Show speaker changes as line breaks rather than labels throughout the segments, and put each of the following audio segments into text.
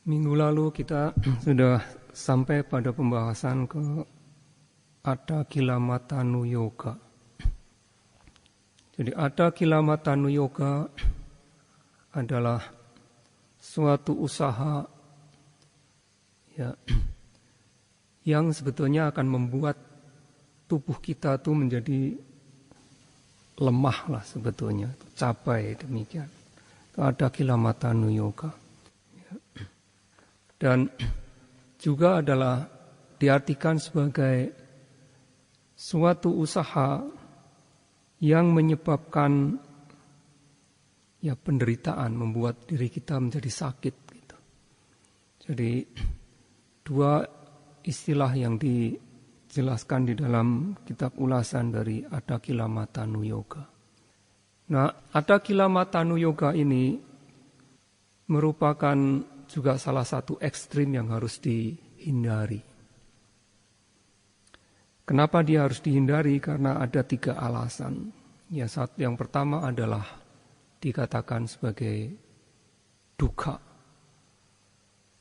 Minggu lalu kita sudah sampai pada pembahasan ke Ada Kilamatanu Yoga. Jadi Ada Kilamatanu Yoga adalah suatu usaha ya, yang sebetulnya akan membuat tubuh kita tuh menjadi lemah lah sebetulnya, capai demikian. Ada Kilamatanu Yoga. Dan juga adalah diartikan sebagai suatu usaha yang menyebabkan ya penderitaan, membuat diri kita menjadi sakit gitu. Jadi dua istilah yang dijelaskan di dalam kitab ulasan dari Ada Kilamatanu Yoga. Nah, Ada Kilamatanu Yoga ini merupakan juga salah satu ekstrim yang harus dihindari. Kenapa dia harus dihindari? Karena ada 3 alasan. Ya, yang pertama adalah dikatakan sebagai dukkha.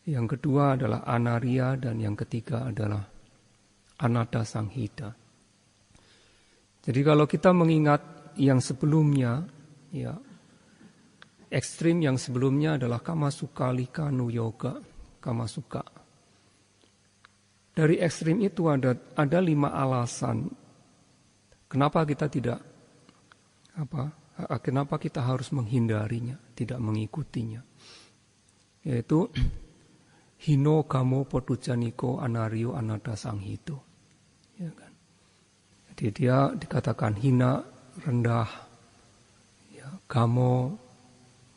Yang kedua adalah anarya dan yang ketiga adalah anatta sanghita. Jadi kalau kita mengingat yang sebelumnya, ya, ekstrim yang sebelumnya adalah Kamasuka Likanu Yoga, Kamasuka. Dari ekstrim itu ada 5 alasan kenapa kita kenapa kita harus menghindarinya, tidak mengikutinya. Yaitu hino kamo potujaniko anaryo anatta sanghito. Ya kan? Jadi dia dikatakan hina, rendah, ya, kamo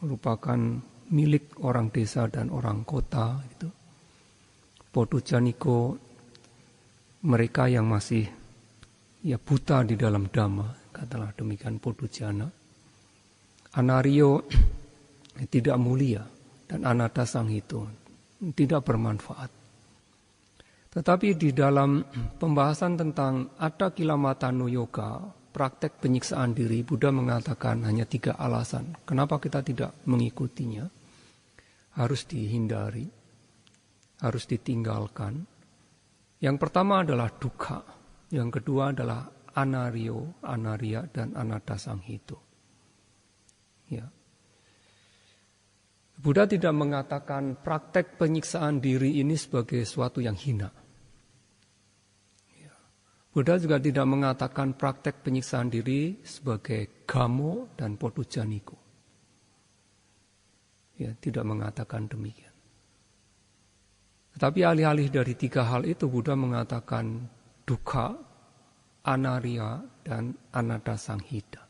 merupakan milik orang desa dan orang kota gitu. Potujaniko mereka yang masih ya buta di dalam dhamma, katalah demikian potujana. Anaryo tidak mulia dan anatta sanghito tidak bermanfaat. Tetapi di dalam pembahasan tentang Ada Kilamatanu Yoga, praktek penyiksaan diri, Buddha mengatakan hanya 3 alasan kenapa kita tidak mengikutinya. Harus dihindari, harus ditinggalkan. Yang pertama adalah dukkha, yang kedua adalah anaryo, anarya, dan anatta sanghito. Ya. Buddha tidak mengatakan praktek penyiksaan diri ini sebagai sesuatu yang hina. Buddha juga tidak mengatakan praktek penyiksaan diri sebagai gamo dan potujaniko. Ya, tidak mengatakan demikian. Tetapi alih-alih dari 3 hal itu, Buddha mengatakan dukkha, anarya, dan anatta sanghita.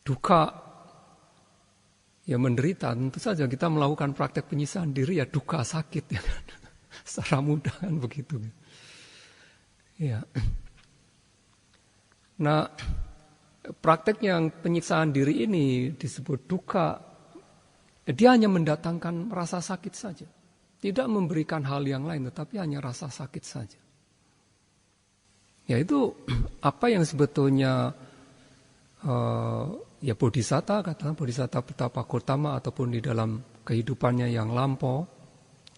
Dukkha, ya menderita, tentu saja kita melakukan praktek penyiksaan diri, ya dukkha sakit. Ya kan? Secara mudah kan begitu. Ya. Nah, praktek yang penyiksaan diri ini disebut dukkha. Dia hanya mendatangkan rasa sakit saja. Tidak memberikan hal yang lain, tetapi hanya rasa sakit saja. Yaitu apa yang sebetulnya ya bodhisatta, katakan bodhisatta Petapa Gotama ataupun di dalam kehidupannya yang lampau,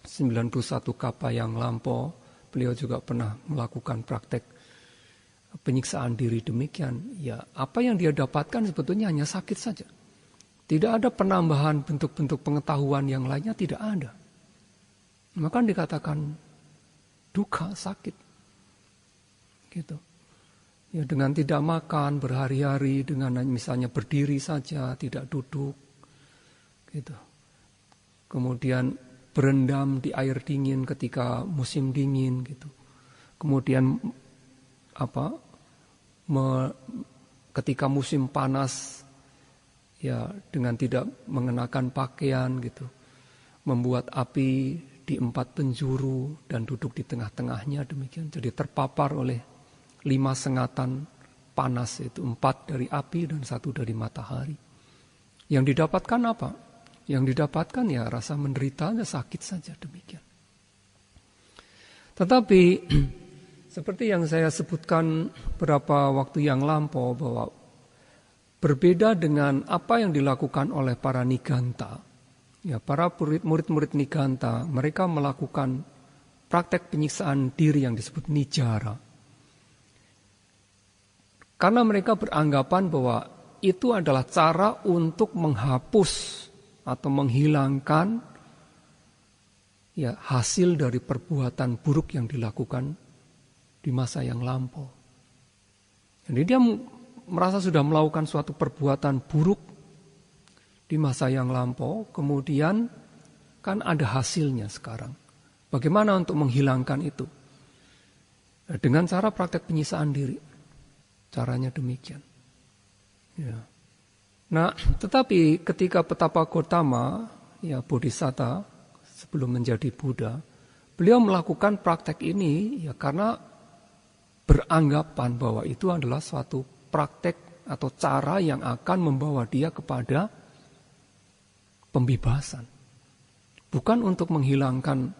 91 kapa yang lampau, beliau juga pernah melakukan praktek penyiksaan diri demikian. Ya, apa yang dia dapatkan sebetulnya hanya sakit saja. Tidak ada penambahan bentuk-bentuk pengetahuan yang lainnya, tidak ada. Maka dikatakan dukkha, sakit. Gitu. Ya, dengan tidak makan berhari-hari, dengan misalnya berdiri saja, tidak duduk. Gitu. Kemudian berendam di air dingin ketika musim dingin gitu. Kemudian ketika musim panas ya dengan tidak mengenakan pakaian gitu. Membuat api di 4 penjuru dan duduk di tengah-tengahnya demikian. Jadi terpapar oleh 5 sengatan panas, itu 4 dari api dan 1 dari matahari. Yang didapatkan apa? Yang didapatkan ya rasa menderita, sakit saja demikian. Tetapi seperti yang saya sebutkan beberapa waktu yang lampau bahwa berbeda dengan apa yang dilakukan oleh para niganta, Ya, para murid-murid Niganta, mereka melakukan praktek penyiksaan diri yang disebut nijara. Karena mereka beranggapan bahwa itu adalah cara untuk menghapus atau menghilangkan ya hasil dari perbuatan buruk yang dilakukan di masa yang lampau. Jadi dia merasa sudah melakukan suatu perbuatan buruk di masa yang lampau, kemudian kan ada hasilnya sekarang. Bagaimana untuk menghilangkan itu? Dengan cara praktek penyiksaan diri. Caranya demikian. Ya. Nah, tetapi ketika Petapa Gotama, ya Bodhisatta, sebelum menjadi Buddha, beliau melakukan praktek ini ya karena beranggapan bahwa itu adalah suatu praktek atau cara yang akan membawa dia kepada pembebasan. Bukan untuk menghilangkan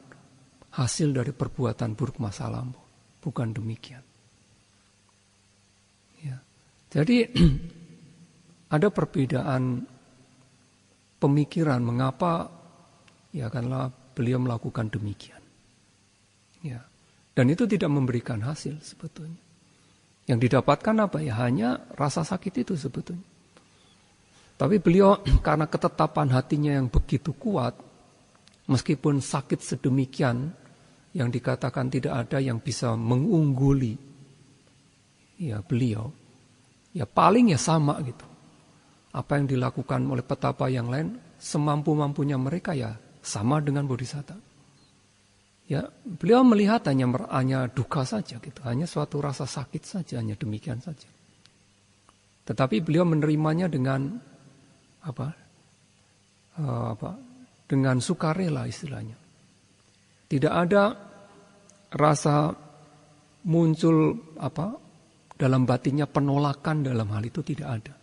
hasil dari perbuatan buruk masa lampau. Bukan demikian. Ya. Jadi ada perbedaan pemikiran mengapa ya karena beliau melakukan demikian. Ya. Dan itu tidak memberikan hasil sebetulnya. Yang didapatkan apa ya? Hanya rasa sakit itu sebetulnya. Tapi beliau karena ketetapan hatinya yang begitu kuat, meskipun sakit sedemikian, yang dikatakan tidak ada yang bisa mengungguli ya beliau, ya paling ya sama gitu. Apa yang dilakukan oleh petapa yang lain, semampu-mampunya mereka ya sama dengan Bodhisatta. Ya, beliau melihat hanya duka saja gitu, hanya suatu rasa sakit saja, hanya demikian saja. Tetapi beliau menerimanya dengan dengan sukarela istilahnya. Tidak ada rasa muncul dalam batinnya penolakan dalam hal itu, tidak ada.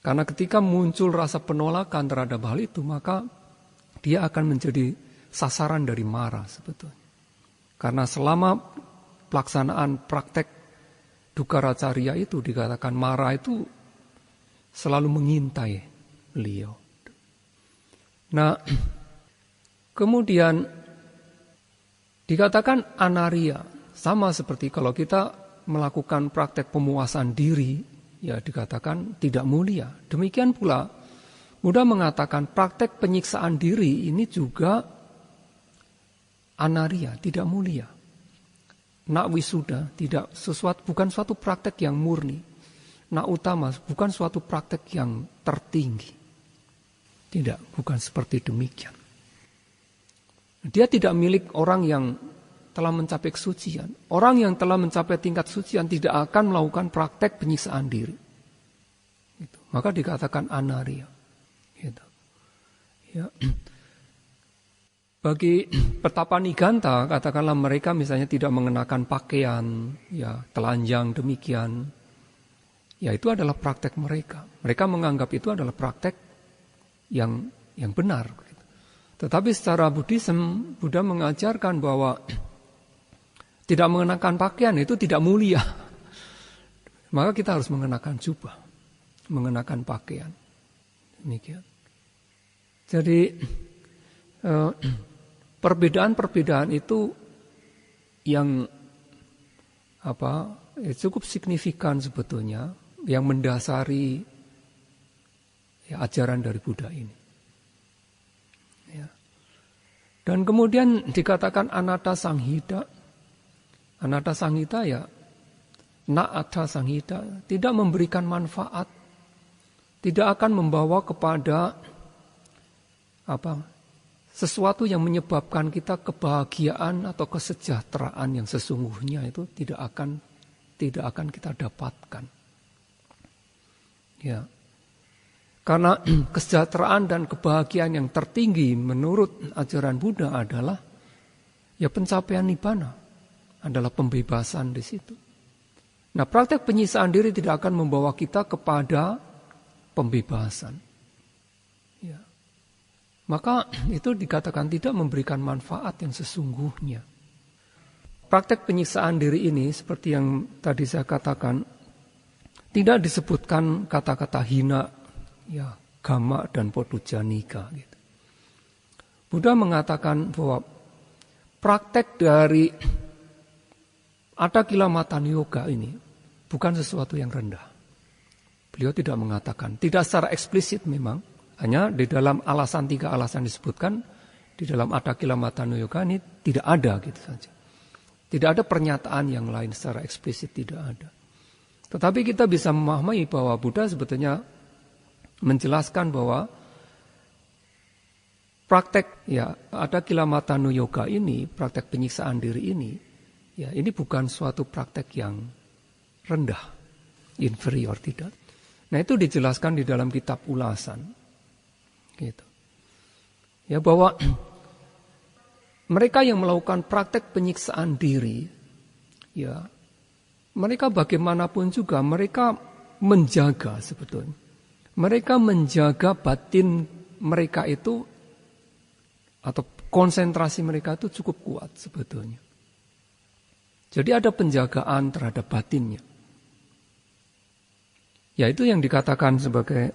Karena ketika muncul rasa penolakan terhadap hal itu, maka dia akan menjadi sasaran dari mara sebetulnya. Karena selama pelaksanaan praktek Dukkaracarya itu dikatakan mara itu selalu mengintai beliau. Nah, kemudian dikatakan anarya, sama seperti kalau kita melakukan praktek pemuasan diri, ya dikatakan tidak mulia. Demikian pula Buddha mengatakan praktek penyiksaan diri ini juga anarya, tidak mulia. Nak wisuda, bukan suatu praktek yang murni. Nak utama, bukan suatu praktek yang tertinggi. Tidak, bukan seperti demikian. Dia tidak milik orang yang telah mencapai kesucian. Orang yang telah mencapai tingkat sucian tidak akan melakukan praktek penyiksaan diri. Gitu. Maka dikatakan anarya. Gitu. Ya. Bagi petapa Niganta, katakanlah mereka misalnya tidak mengenakan pakaian, ya telanjang demikian, ya itu adalah praktek mereka. Mereka menganggap itu adalah praktek yang benar. Tetapi secara Buddhism, Buddha mengajarkan bahwa tidak mengenakan pakaian itu tidak mulia. Maka kita harus mengenakan jubah, mengenakan pakaian. Demikian. Jadi perbedaan-perbedaan itu yang cukup signifikan sebetulnya, yang mendasari ya, ajaran dari Buddha ini. Ya. Dan kemudian dikatakan anatta sanghita. Anatta sanghita ya na'atta sanghita, tidak memberikan manfaat, tidak akan membawa kepada sesuatu yang menyebabkan kita kebahagiaan atau kesejahteraan yang sesungguhnya itu tidak akan kita dapatkan. Ya. Karena kesejahteraan dan kebahagiaan yang tertinggi menurut ajaran Buddha adalah ya pencapaian nibbana, adalah pembebasan di situ. Nah, praktek penyiksaan diri tidak akan membawa kita kepada pembebasan. Ya. Maka itu dikatakan tidak memberikan manfaat yang sesungguhnya. Praktek penyiksaan diri ini seperti yang tadi saya katakan, tidak disebutkan kata-kata hina, ya Gamma dan Podujanika. Gitu. Buddha mengatakan bahwa praktek dari Atthakila Matthana Yoga ini bukan sesuatu yang rendah. Beliau tidak mengatakan, tidak secara eksplisit memang, hanya di dalam alasan 3 alasan disebutkan, di dalam Atthakila Matthana Yoga ini tidak ada gitu saja. Tidak ada pernyataan yang lain secara eksplisit, tidak ada. Tetapi kita bisa memahami bahwa Buddha sebetulnya menjelaskan bahwa praktek Atthakila Matthana Yoga ini, praktek penyiksaan diri ini, ya ini bukan suatu praktek yang rendah, inferior, tidak. Nah itu dijelaskan di dalam kitab ulasan, gitu. Ya bahwa mereka yang melakukan praktek penyiksaan diri, ya mereka bagaimanapun juga mereka menjaga sebetulnya. Mereka menjaga batin mereka itu atau konsentrasi mereka itu cukup kuat sebetulnya. Jadi ada penjagaan terhadap batinnya. Ya itu yang dikatakan sebagai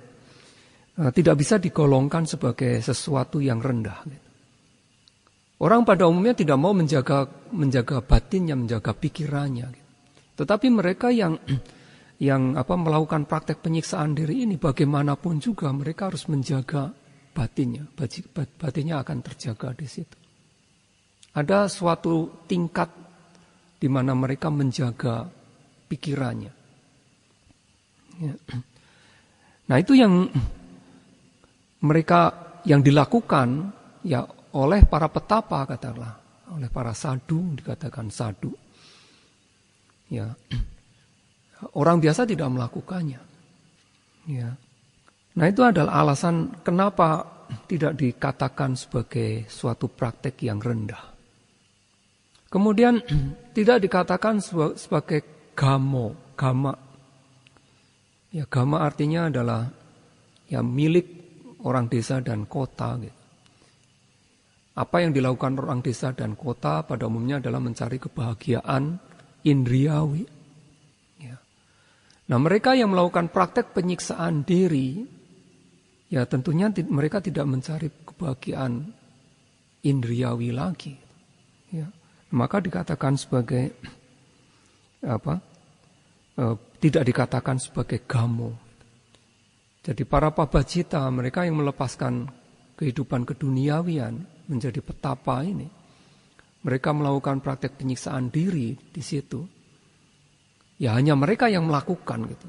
tidak bisa digolongkan sebagai sesuatu yang rendah. Orang pada umumnya tidak mau menjaga batinnya, menjaga pikirannya. Tetapi mereka yang melakukan praktek penyiksaan diri ini bagaimanapun juga mereka harus menjaga batinnya. Batinnya akan terjaga di situ. Ada suatu tingkat di mana mereka menjaga pikirannya. Ya. Nah itu yang mereka yang dilakukan ya oleh para petapa katakanlah, oleh para sadhu, dikatakan sadhu. Ya. Orang biasa tidak melakukannya. Ya. Nah itu adalah alasan kenapa tidak dikatakan sebagai suatu praktek yang rendah. Kemudian tidak dikatakan sebagai gamma. Ya gamma artinya adalah ya milik orang desa dan kota. Gitu. Apa yang dilakukan orang desa dan kota pada umumnya adalah mencari kebahagiaan indriawi. Nah mereka yang melakukan praktek penyiksaan diri, ya tentunya mereka tidak mencari kebahagiaan indriawi lagi. Ya. Maka dikatakan sebagai tidak dikatakan sebagai gamo. Jadi para pabajita, mereka yang melepaskan kehidupan keduniawian menjadi petapa ini, mereka melakukan praktek penyiksaan diri di situ. Ya hanya mereka yang melakukan gitu.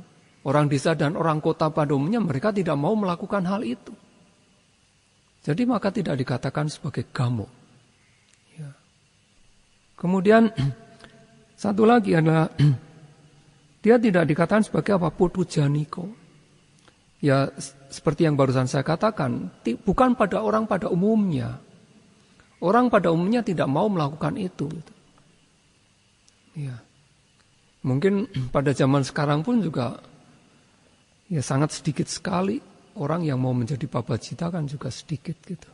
Orang desa dan orang kota pada umumnya mereka tidak mau melakukan hal itu. Jadi maka tidak dikatakan sebagai gamo. Ya. Kemudian satu lagi adalah dia tidak dikatakan sebagai apa Podujaniko. Ya seperti yang barusan saya katakan, bukan pada orang pada umumnya. Orang pada umumnya tidak mau melakukan itu. Gitu. Ya. Mungkin pada zaman sekarang pun juga ya sangat sedikit sekali orang yang mau menjadi pabajita kan juga sedikit gitu.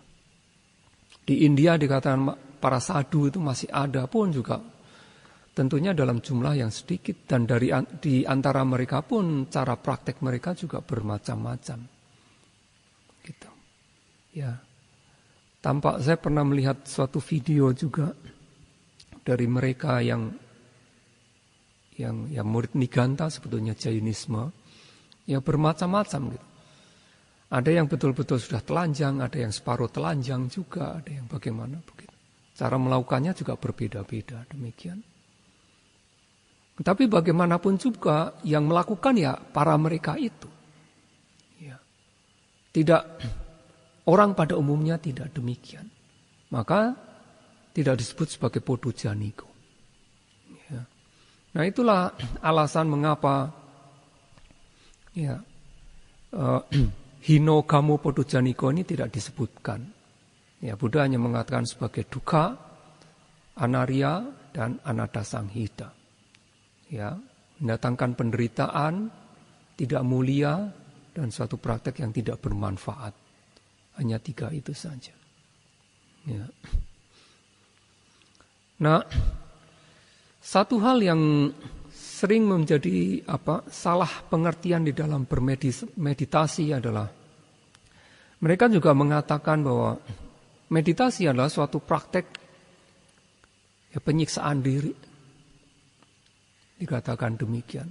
Di India dikatakan para sadhu itu masih ada pun juga tentunya dalam jumlah yang sedikit dan di antara mereka pun cara praktek mereka juga bermacam-macam. Gitu. Ya. Saya pernah melihat suatu video juga dari mereka yang murid Niganta sebetulnya Jainisme, ya bermacam-macam gitu. Ada yang betul-betul sudah telanjang, ada yang separuh telanjang juga, ada yang bagaimana begitu. Cara melakukannya juga berbeda-beda demikian. Tapi bagaimanapun juga yang melakukan ya para mereka itu. Ya. Tidak orang pada umumnya tidak demikian. Maka tidak disebut sebagai Podujaniko. Nah itulah alasan mengapa ya, Hino Gamo Podujaniko ini tidak disebutkan. Ya, Buddha hanya mengatakan sebagai dukkha, anarya, dan anatta sanghita. Ya, mendatangkan penderitaan, tidak mulia, dan suatu praktek yang tidak bermanfaat. Hanya 3 itu saja. Ya. Nah, satu hal yang sering menjadi salah pengertian di dalam bermeditasi adalah Mereka juga mengatakan bahwa meditasi adalah suatu praktek penyiksaan diri. Dikatakan demikian.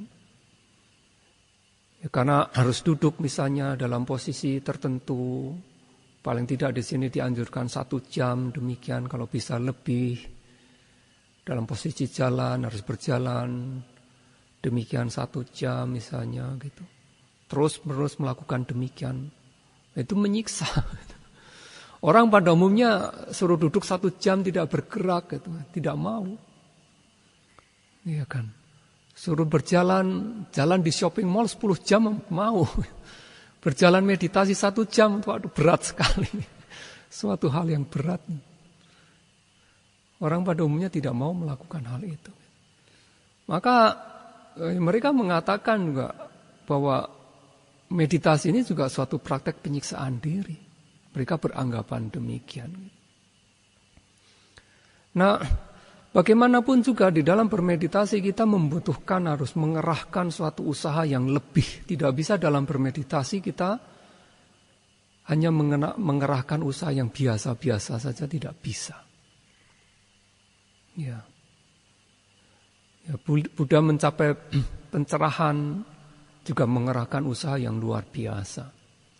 Karena harus duduk misalnya dalam posisi tertentu. Paling tidak di sini dianjurkan 1 jam, demikian kalau bisa lebih. Dalam posisi jalan harus berjalan, demikian 1 jam misalnya gitu. Terus menerus melakukan demikian. Itu menyiksa. Orang pada umumnya suruh duduk 1 jam tidak bergerak gitu, tidak mau. Iya kan. Suruh berjalan, jalan di shopping mall 10 jam mau. Berjalan meditasi 1 jam, waduh berat sekali. Suatu hal yang berat. Orang pada umumnya tidak mau melakukan hal itu. Maka mereka mengatakan juga bahwa meditasi ini juga suatu praktek penyiksaan diri. Mereka beranggapan demikian. Nah, bagaimanapun juga di dalam bermeditasi kita membutuhkan harus mengerahkan suatu usaha yang lebih. Tidak bisa dalam bermeditasi kita hanya mengerahkan usaha yang biasa-biasa saja, tidak bisa. Ya, Buddha mencapai pencerahan juga mengerahkan usaha yang luar biasa.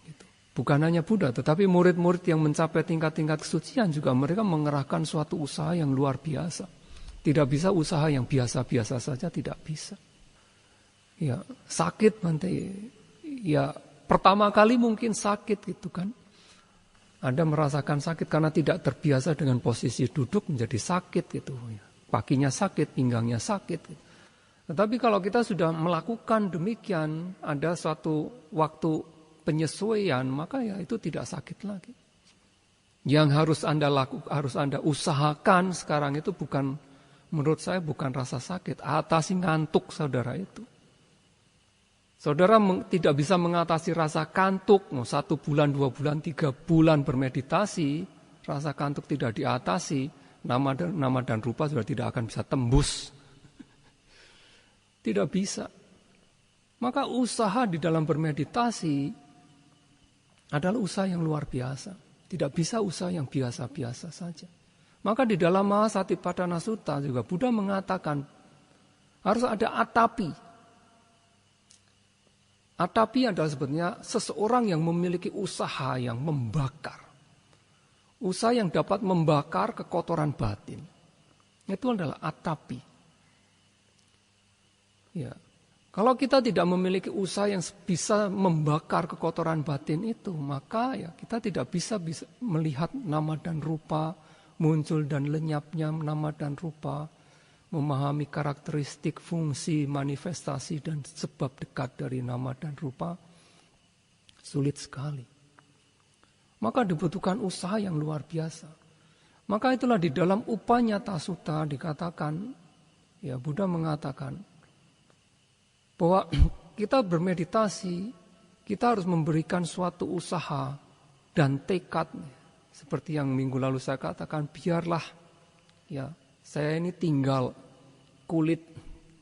Gitu. Bukan hanya Buddha, tetapi murid-murid yang mencapai tingkat-tingkat kesucian juga mereka mengerahkan suatu usaha yang luar biasa. Tidak bisa usaha yang biasa-biasa saja, tidak bisa. Ya, sakit nanti. Ya, pertama kali mungkin sakit gitu kan. Anda merasakan sakit karena tidak terbiasa dengan posisi duduk menjadi sakit gitu. Kakinya sakit, pinggangnya sakit. Gitu. Tetapi kalau kita sudah melakukan demikian, ada suatu waktu penyesuaian, maka ya itu tidak sakit lagi. Yang harus Anda usahakan sekarang itu bukan, menurut saya bukan rasa sakit, atasi ngantuk saudara itu. Saudara tidak bisa mengatasi rasa kantuk, mau 1 bulan, 2 bulan, 3 bulan bermeditasi, rasa kantuk tidak diatasi, nama dan rupa sudah tidak akan bisa tembus. Tidak bisa. Maka usaha di dalam bermeditasi adalah usaha yang luar biasa. Tidak bisa usaha yang biasa-biasa saja. Maka di dalam Mahasatipatthana Sutta juga Buddha mengatakan harus ada atapi. Atapi adalah sebetulnya seseorang yang memiliki usaha yang membakar. Usaha yang dapat membakar kekotoran batin. Itu adalah atapi. Ya. Kalau kita tidak memiliki usaha yang bisa membakar kekotoran batin itu, maka ya kita tidak bisa melihat nama dan rupa, muncul dan lenyapnya nama dan rupa, memahami karakteristik, fungsi, manifestasi, dan sebab dekat dari nama dan rupa, sulit sekali. Maka dibutuhkan usaha yang luar biasa. Maka itulah di dalam Upanyata Sutta dikatakan, ya Buddha mengatakan, bahwa kita bermeditasi, kita harus memberikan suatu usaha dan tekad. Seperti yang minggu lalu saya katakan, biarlah ya saya ini tinggal kulit,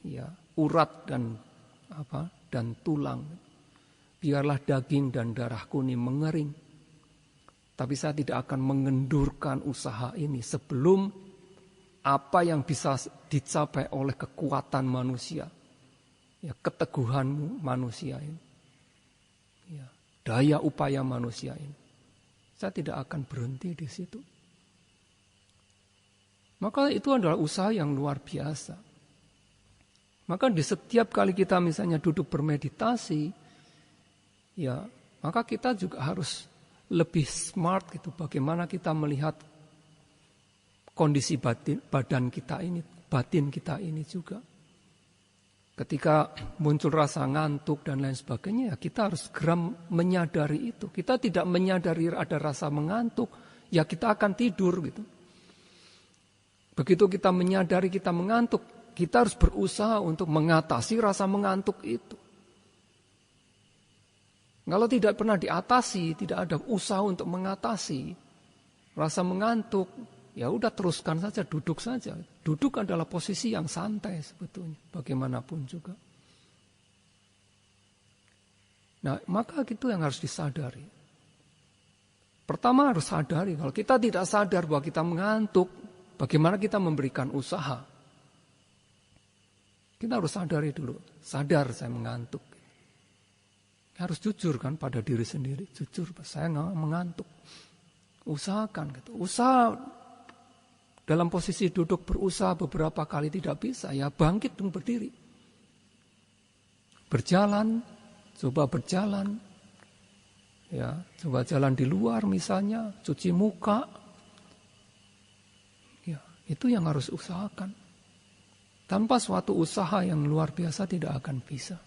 ya, urat dan tulang. Biarlah daging dan darahku ini mengering. Tapi saya tidak akan mengendurkan usaha ini sebelum apa yang bisa dicapai oleh kekuatan manusia, ya, keteguhan manusia ini, ya, daya upaya manusia ini. Saya tidak akan berhenti di situ. Maka itu adalah usaha yang luar biasa. Maka di setiap kali kita misalnya duduk bermeditasi, ya, maka kita juga harus lebih smart gitu. Bagaimana kita melihat kondisi badan kita ini, batin kita ini juga. Ketika muncul rasa ngantuk dan lain sebagainya, ya kita harus segera menyadari itu. Kita tidak menyadari ada rasa mengantuk, ya kita akan tidur gitu. Begitu kita menyadari kita mengantuk, kita harus berusaha untuk mengatasi rasa mengantuk itu. Kalau tidak pernah diatasi, tidak ada usaha untuk mengatasi rasa mengantuk, ya udah teruskan saja, duduk saja. Duduk adalah posisi yang santai sebetulnya, bagaimanapun juga. Nah, maka itu yang harus disadari. Pertama harus sadari, kalau kita tidak sadar bahwa kita mengantuk, bagaimana kita memberikan usaha? Kita harus sadari dulu, sadar saya mengantuk. Harus jujur kan pada diri sendiri, jujur saya mengantuk. Usahakan gitu. Usaha dalam posisi duduk berusaha beberapa kali tidak bisa, ya bangkit dan berdiri. Berjalan, coba berjalan. Ya, coba jalan di luar misalnya, cuci muka. Ya, itu yang harus usahakan. Tanpa suatu usaha yang luar biasa tidak akan bisa.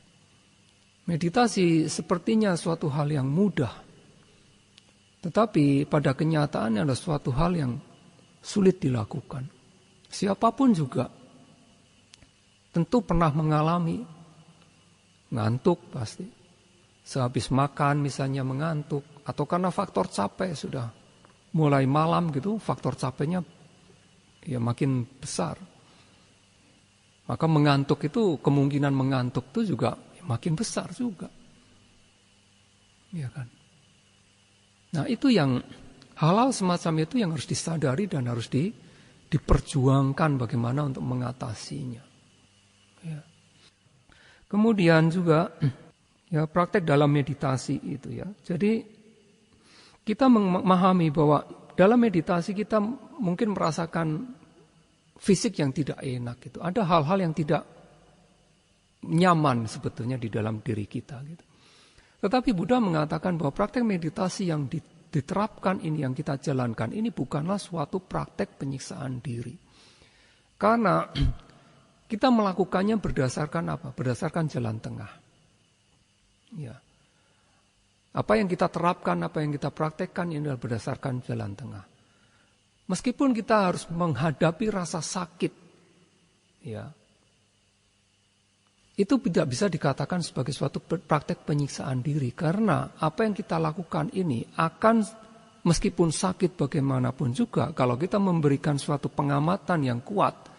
Meditasi sepertinya suatu hal yang mudah. Tetapi pada kenyataannya ada suatu hal yang sulit dilakukan. Siapapun juga tentu pernah mengalami ngantuk pasti. Sehabis makan misalnya mengantuk, atau karena faktor capek sudah mulai malam gitu, faktor capeknya ya makin besar. Maka mengantuk itu, kemungkinan mengantuk itu juga makin besar juga. Ya kan? Nah itu yang hal-hal semacam itu yang harus disadari dan harus diperjuangkan bagaimana untuk mengatasinya. Ya. Kemudian juga ya praktek dalam meditasi itu ya. Jadi kita memahami bahwa dalam meditasi kita mungkin merasakan fisik yang tidak enak gitu. Ada hal-hal yang tidak nyaman sebetulnya di dalam diri kita gitu. Tetapi Buddha mengatakan bahwa praktek meditasi yang diterapkan ini, yang kita jalankan ini bukanlah suatu praktek penyiksaan diri. Karena kita melakukannya berdasarkan apa? Berdasarkan jalan tengah. Ya. Apa yang kita terapkan, apa yang kita praktekkan ini adalah berdasarkan jalan tengah. Meskipun kita harus menghadapi rasa sakit, ya, itu tidak bisa dikatakan sebagai suatu praktek penyiksaan diri. Karena apa yang kita lakukan ini akan, meskipun sakit bagaimanapun juga, kalau kita memberikan suatu pengamatan yang kuat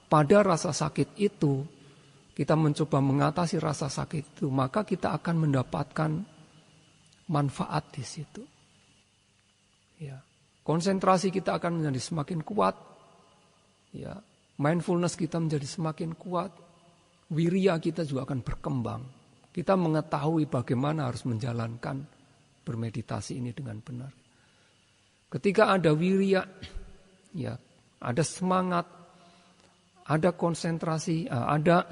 pada rasa sakit itu, kita mencoba mengatasi rasa sakit itu, maka kita akan mendapatkan manfaat di situ. Ya, konsentrasi kita akan menjadi semakin kuat. Ya, mindfulness kita menjadi semakin kuat. Wirya kita juga akan berkembang. Kita mengetahui bagaimana harus menjalankan bermeditasi ini dengan benar. Ketika ada wirya, ya, ada semangat, ada konsentrasi, ada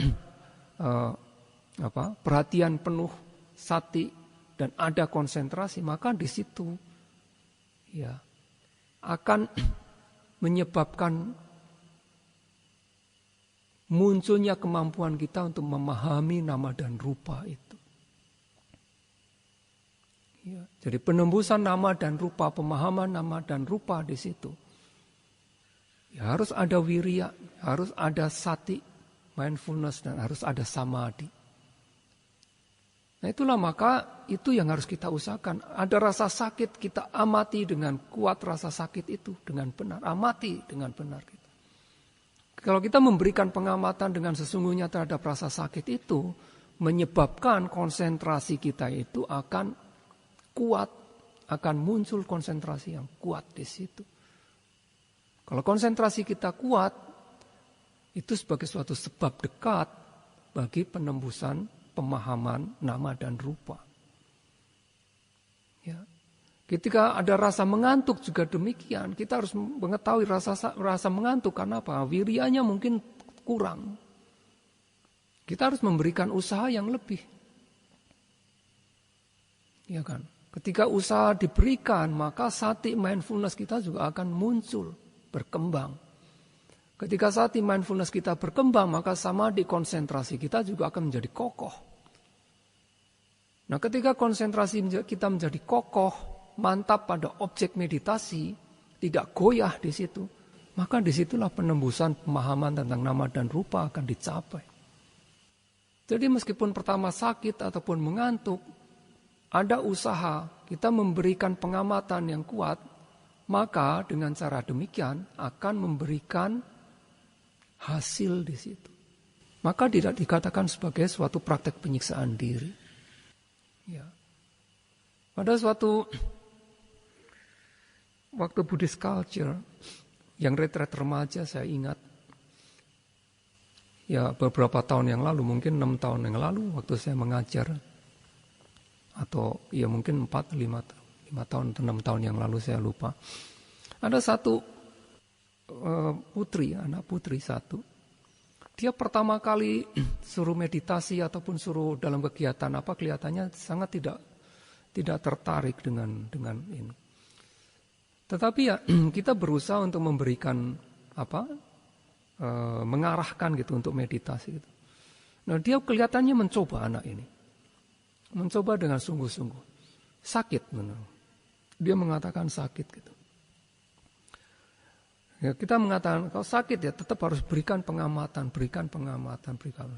perhatian penuh, sati, dan ada konsentrasi, maka di situ ya akan menyebabkan munculnya kemampuan kita untuk memahami nama dan rupa itu. Ya, jadi penembusan nama dan rupa, pemahaman nama dan rupa di situ. Ya, harus ada wirya, harus ada sati, mindfulness, dan harus ada samadhi. Nah itulah maka itu yang harus kita usahakan. Ada rasa sakit, kita amati dengan kuat rasa sakit itu dengan benar. Amati dengan benar. Kalau kita memberikan pengamatan dengan sesungguhnya terhadap rasa sakit itu, menyebabkan konsentrasi kita itu akan kuat, akan muncul konsentrasi yang kuat di situ. Kalau konsentrasi kita kuat, itu sebagai suatu sebab dekat bagi penembusan pemahaman nama dan rupa. Ya. Ketika ada rasa mengantuk juga demikian, kita harus mengetahui rasa mengantuk karena apa? Wiryanya mungkin kurang. Kita harus memberikan usaha yang lebih. Ya kan? Ketika usaha diberikan, maka sati mindfulness kita juga akan muncul, berkembang. Ketika sati mindfulness kita berkembang, maka samadhi konsentrasi kita juga akan menjadi kokoh. Nah, ketika konsentrasi kita menjadi kokoh, mantap pada objek meditasi, tidak goyah di situ, maka disitulah penembusan pemahaman tentang nama dan rupa akan dicapai. Jadi meskipun pertama sakit ataupun mengantuk, ada usaha kita memberikan pengamatan yang kuat, maka dengan cara demikian akan memberikan hasil di situ. Maka tidak dikatakan sebagai suatu praktek penyiksaan diri. Ya. Pada suatu waktu Buddhist culture, yang retret remaja saya ingat, ya beberapa tahun yang lalu, mungkin 6 tahun yang lalu waktu saya mengajar, atau ya mungkin 4-5 tahun atau 6 tahun yang lalu, saya lupa. Ada satu putri, anak putri satu, dia pertama kali suruh meditasi ataupun suruh dalam kegiatan apa, kelihatannya sangat tidak tertarik dengan ini. Tetapi ya kita berusaha untuk memberikan mengarahkan gitu untuk meditasi gitu. Nah, dia kelihatannya mencoba, anak ini mencoba dengan sungguh-sungguh. Sakit benar. Dia mengatakan sakit gitu. Ya, kita mengatakan kalau sakit ya tetap harus berikan pengamatan.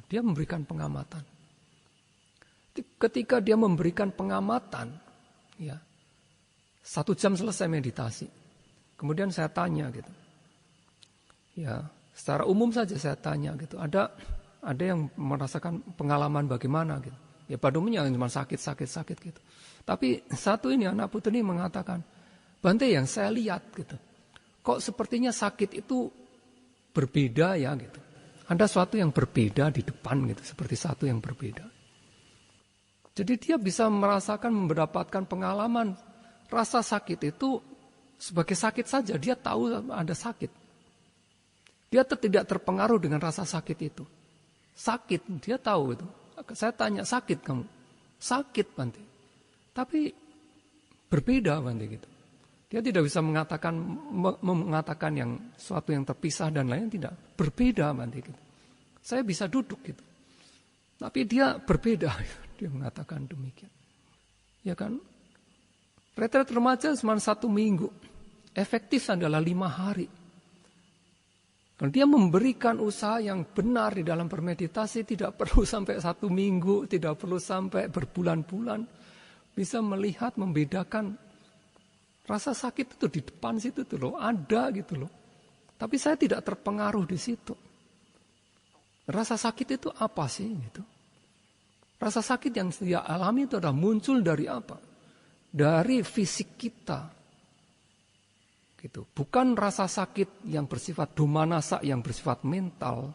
Dia memberikan pengamatan. Ketika dia memberikan pengamatan, ya 1 jam selesai meditasi. Kemudian saya tanya gitu. Ya, secara umum saja saya tanya gitu. Ada yang merasakan pengalaman bagaimana gitu. Ya pada umumnya cuma sakit gitu. Tapi satu ini anak putri ini mengatakan, Bante, yang saya lihat gitu, kok sepertinya sakit itu berbeda ya gitu. Ada sesuatu yang berbeda di depan gitu, seperti satu yang berbeda. Jadi dia bisa merasakan, mendapatkan pengalaman rasa sakit itu sebagai sakit saja. Dia tahu ada sakit. Dia tidak terpengaruh dengan rasa sakit itu. Sakit, dia tahu itu. Saya tanya, sakit kamu? Sakit, Bante. Tapi berbeda, Bante gitu. Dia tidak bisa mengatakan yang suatu yang terpisah dan lain, tidak. Berbeda, Bante gitu. Saya bisa duduk gitu. Tapi dia berbeda. Dia mengatakan demikian. Ya kan? Retret remaja cuma 1 minggu. Efektif adalah 5 hari. Kalau dia memberikan usaha yang benar di dalam bermeditasi, tidak perlu sampai 1 minggu, tidak perlu sampai berbulan-bulan. Bisa melihat, membedakan rasa sakit itu di depan situ tuh loh, ada gitu loh. Tapi saya tidak terpengaruh di situ. Rasa sakit itu apa sih gitu? Rasa sakit yang dia alami itu adalah muncul dari apa? Dari fisik kita. Gitu. Bukan rasa sakit yang bersifat domanasa, yang bersifat mental.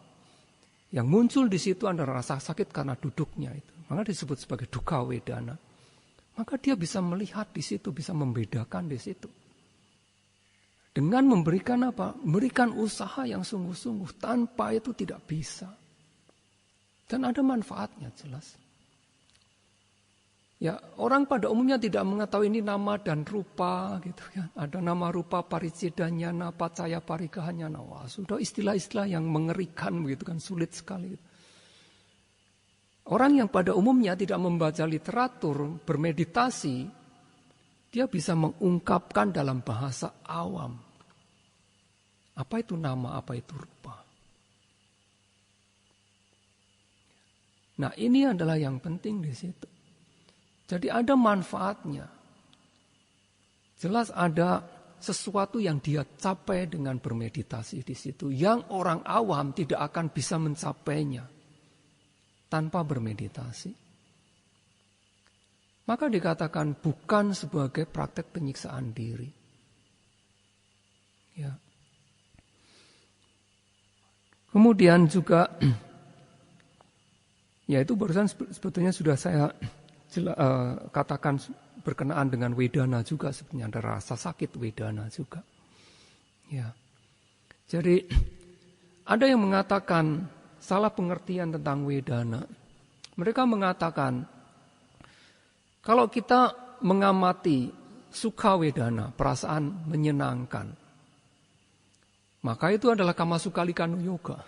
Yang muncul di situ adalah rasa sakit karena duduknya itu. Maka disebut sebagai dukkha wedana. Maka dia bisa melihat di situ, bisa membedakan di situ. Dengan memberikan apa? Memberikan usaha yang sungguh-sungguh. Tanpa itu tidak bisa. Dan ada manfaatnya jelas. Ya, orang pada umumnya tidak mengetahui ini nama dan rupa gitu ya. Ada nama rupa paricedanya, pacaya parikahanya. Wah, sudah istilah-istilah yang mengerikan begitu kan, sulit sekali. Orang yang pada umumnya tidak membaca literatur, bermeditasi, dia bisa mengungkapkan dalam bahasa awam. Apa itu nama, apa itu rupa. Nah, ini adalah yang penting di situ. Jadi ada manfaatnya. Jelas ada sesuatu yang dia capai dengan bermeditasi di situ. Yang orang awam tidak akan bisa mencapainya tanpa bermeditasi. Maka dikatakan bukan sebagai praktek penyiksaan diri. Ya. Kemudian juga, ya itu barusan sebetulnya sudah saya katakan berkenaan dengan wedana juga, sebenarnya ada rasa sakit wedana juga. Ya. Jadi ada yang mengatakan salah pengertian tentang wedana. Mereka mengatakan kalau kita mengamati sukha wedana, perasaan menyenangkan, maka itu adalah kamasukalika yoga.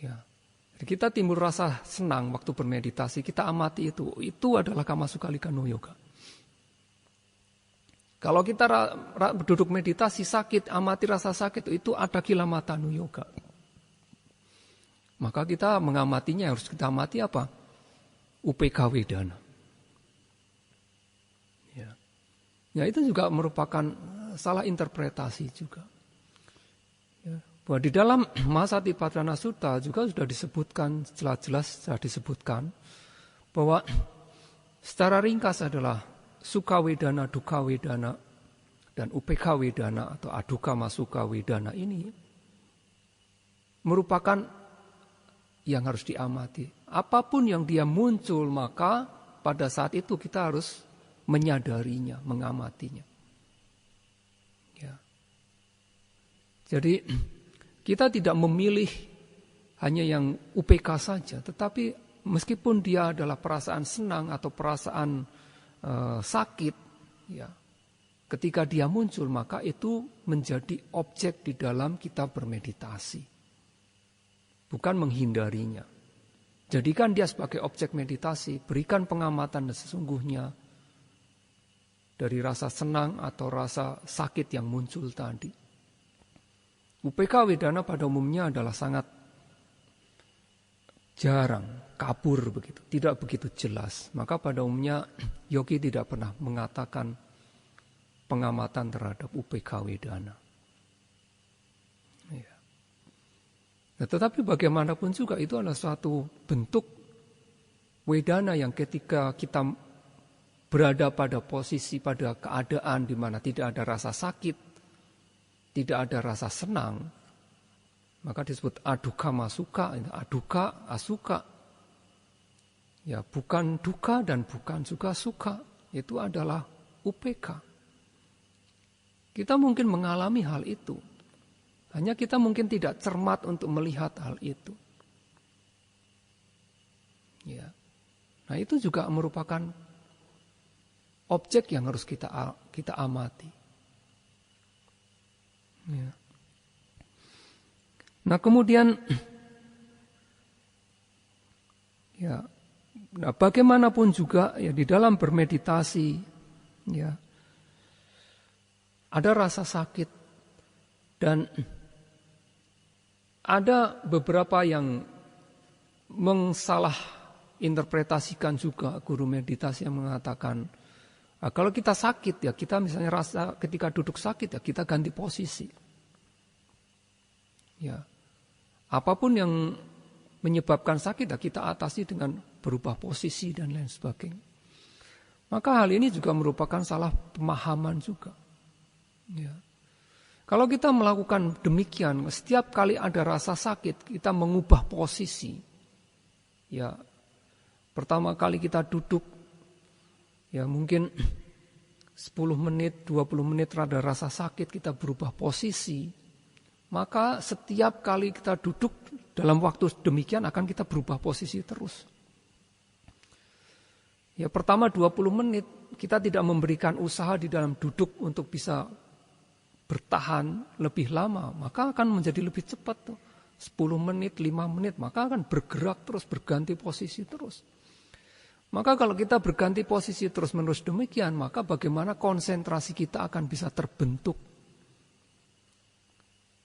Ya. Kita timbul rasa senang waktu bermeditasi, kita amati itu adalah kamasukalika yoga. Kalau kita duduk meditasi sakit, amati rasa sakit, itu ada kilamata yoga. Maka kita mengamatinya harus kita amati apa? UPK wedana. Ya, itu juga merupakan salah interpretasi juga. Ya. Bahwa di dalam Mahasatipatthana Sutta juga sudah disebutkan, jelas-jelas sudah disebutkan bahwa secara ringkas adalah sukha wedana, dukkha wedana, dan UPK Wedana atau Aduka Masuka Wedana ini merupakan yang harus diamati. Apapun yang dia muncul, maka pada saat itu kita harus menyadarinya, mengamatinya. Ya. Jadi kita tidak memilih hanya yang UPK saja, tetapi meskipun dia adalah perasaan senang atau perasaan sakit, ya, ketika dia muncul maka itu menjadi objek di dalam kita bermeditasi, bukan menghindarinya. Jadikan dia sebagai objek meditasi, berikan pengamatan sesungguhnya dari rasa senang atau rasa sakit yang muncul tadi. UPK Wedana pada umumnya adalah sangat jarang, kabur begitu, tidak begitu jelas. Maka pada umumnya yogi tidak pernah mengatakan pengamatan terhadap UPK Wedana. Ya. Nah, tetapi bagaimanapun juga itu adalah suatu bentuk Wedana yang ketika kita berada pada posisi, pada keadaan di mana tidak ada rasa sakit, tidak ada rasa senang, maka disebut aduka masuka, aduka asuka. Ya, bukan duka dan bukan juga suka, itu adalah UPK. Kita mungkin mengalami hal itu, hanya kita mungkin tidak cermat untuk melihat hal itu. Ya. Nah, itu juga merupakan objek yang harus kita amati. Ya. Nah, kemudian ya, nah bagaimanapun juga ya di dalam bermeditasi ya ada rasa sakit dan ada beberapa yang mengsalah interpretasikan juga guru meditasi yang mengatakan kalau kita sakit ya kita misalnya rasa ketika duduk sakit ya kita ganti posisi. Ya. Apapun yang menyebabkan sakit ya kita atasi dengan berubah posisi dan lain sebagainya. Maka hal ini juga merupakan salah pemahaman juga. Ya. Kalau kita melakukan demikian, setiap kali ada rasa sakit kita mengubah posisi. Ya. Pertama kali kita duduk ya mungkin 10 menit, 20 menit ada rasa sakit kita berubah posisi. Maka setiap kali kita duduk dalam waktu demikian akan kita berubah posisi terus. Ya pertama 20 menit kita tidak memberikan usaha di dalam duduk untuk bisa bertahan lebih lama. Maka akan menjadi lebih cepat tuh. 10 menit, 5 menit maka akan bergerak terus, berganti posisi terus. Maka kalau kita berganti posisi terus menerus demikian maka bagaimana konsentrasi kita akan bisa terbentuk.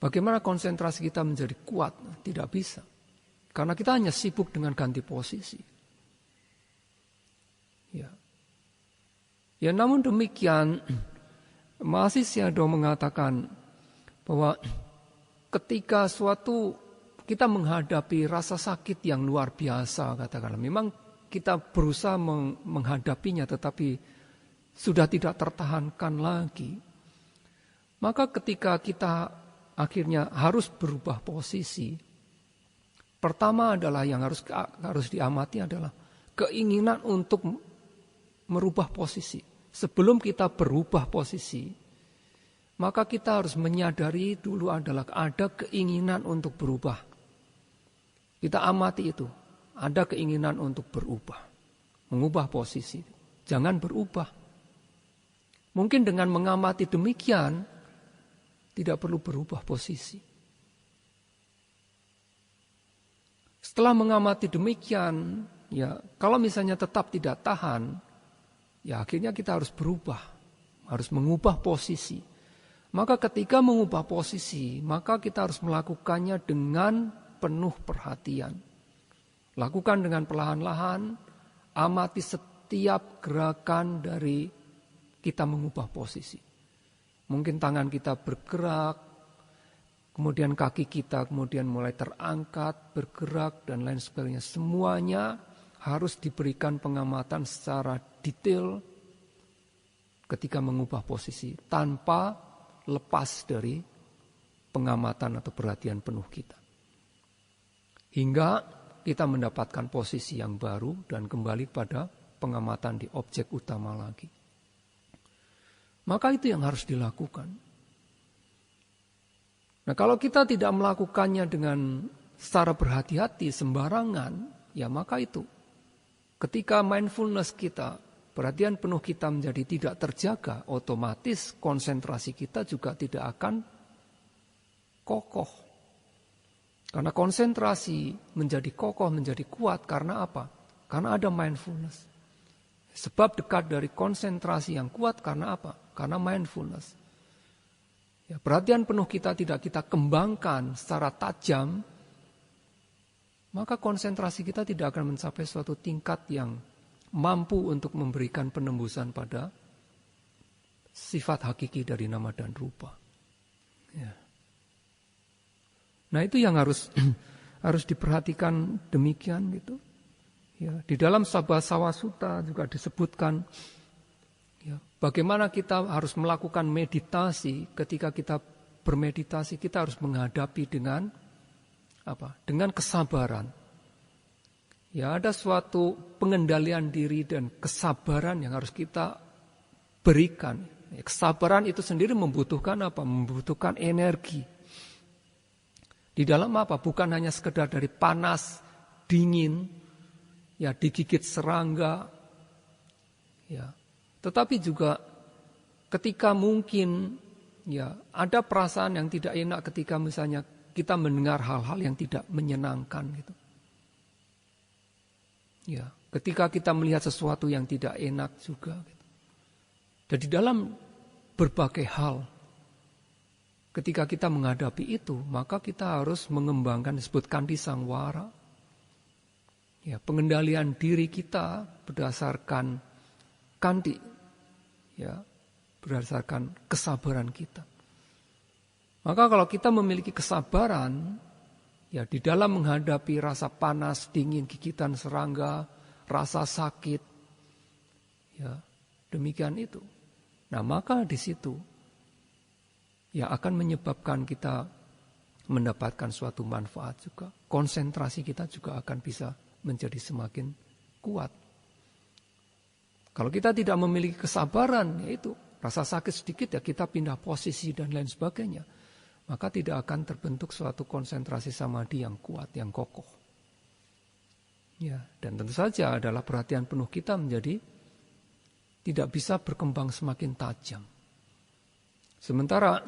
Bagaimana konsentrasi kita menjadi kuat? Tidak bisa. Karena kita hanya sibuk dengan ganti posisi. Ya. Ya namun demikian, Mahasiswa Sayadaw mengatakan bahwa ketika suatu kita menghadapi rasa sakit yang luar biasa, katakanlah, memang kita berusaha menghadapinya tetapi sudah tidak tertahankan lagi. Maka ketika kita akhirnya harus berubah posisi. Pertama adalah yang harus diamati adalah keinginan untuk merubah posisi. Sebelum kita berubah posisi, maka kita harus menyadari dulu adalah ada keinginan untuk berubah. Kita amati itu, ada keinginan untuk berubah, mengubah posisi. Jangan berubah. Mungkin dengan mengamati demikian, tidak perlu berubah posisi. Setelah mengamati demikian, ya kalau misalnya tetap tidak tahan, ya akhirnya kita harus berubah, harus mengubah posisi. Maka ketika mengubah posisi, maka kita harus melakukannya dengan penuh perhatian. Lakukan dengan perlahan-lahan, amati setiap gerakan dari kita mengubah posisi. Mungkin tangan kita bergerak, kemudian kaki kita kemudian mulai terangkat, bergerak dan lain sebagainya. Semuanya harus diberikan pengamatan secara detail ketika mengubah posisi tanpa lepas dari pengamatan atau perhatian penuh kita. Hingga kita mendapatkan posisi yang baru dan kembali pada pengamatan di objek utama lagi. Maka itu yang harus dilakukan. Nah, kalau kita tidak melakukannya dengan secara berhati-hati, sembarangan, ya maka itu. Ketika mindfulness kita, perhatian penuh kita menjadi tidak terjaga, otomatis konsentrasi kita juga tidak akan kokoh. Karena konsentrasi menjadi kokoh, menjadi kuat karena apa? Karena ada mindfulness. Sebab dekat dari konsentrasi yang kuat karena apa? Karena mindfulness. Ya, perhatian penuh kita tidak kita kembangkan secara tajam, maka konsentrasi kita tidak akan mencapai suatu tingkat yang mampu untuk memberikan penembusan pada sifat hakiki dari nama dan rupa. Ya. Nah, itu yang harus diperhatikan demikian gitu. Ya, di dalam Sabha Sawa Sutta juga disebutkan ya, bagaimana kita harus melakukan meditasi. Ketika kita bermeditasi, kita harus menghadapi dengan apa? Dengan kesabaran. Ya, ada suatu pengendalian diri dan kesabaran yang harus kita berikan. Ya, kesabaran itu sendiri membutuhkan apa? Membutuhkan energi. Di dalam apa? Bukan hanya sekedar dari panas, dingin, ya digigit serangga, ya. Tetapi juga ketika mungkin ya ada perasaan yang tidak enak ketika misalnya kita mendengar hal-hal yang tidak menyenangkan gitu. Ya, ketika kita melihat sesuatu yang tidak enak juga gitu. Jadi dalam berbagai hal ketika kita menghadapi itu, maka kita harus mengembangkan disebut kandi sangwara. Ya, pengendalian diri kita berdasarkan kandi, ya, berdasarkan kesabaran kita. Maka kalau kita memiliki kesabaran, ya di dalam menghadapi rasa panas, dingin, gigitan serangga, rasa sakit, ya demikian itu. Nah, maka di situ ya akan menyebabkan kita mendapatkan suatu manfaat juga. Konsentrasi kita juga akan bisa menjadi semakin kuat. Kalau kita tidak memiliki kesabaran, yaitu rasa sakit sedikit ya kita pindah posisi dan lain sebagainya. Maka tidak akan terbentuk suatu konsentrasi samadhi yang kuat, yang kokoh. Ya, dan tentu saja adalah perhatian penuh kita menjadi tidak bisa berkembang semakin tajam. Sementara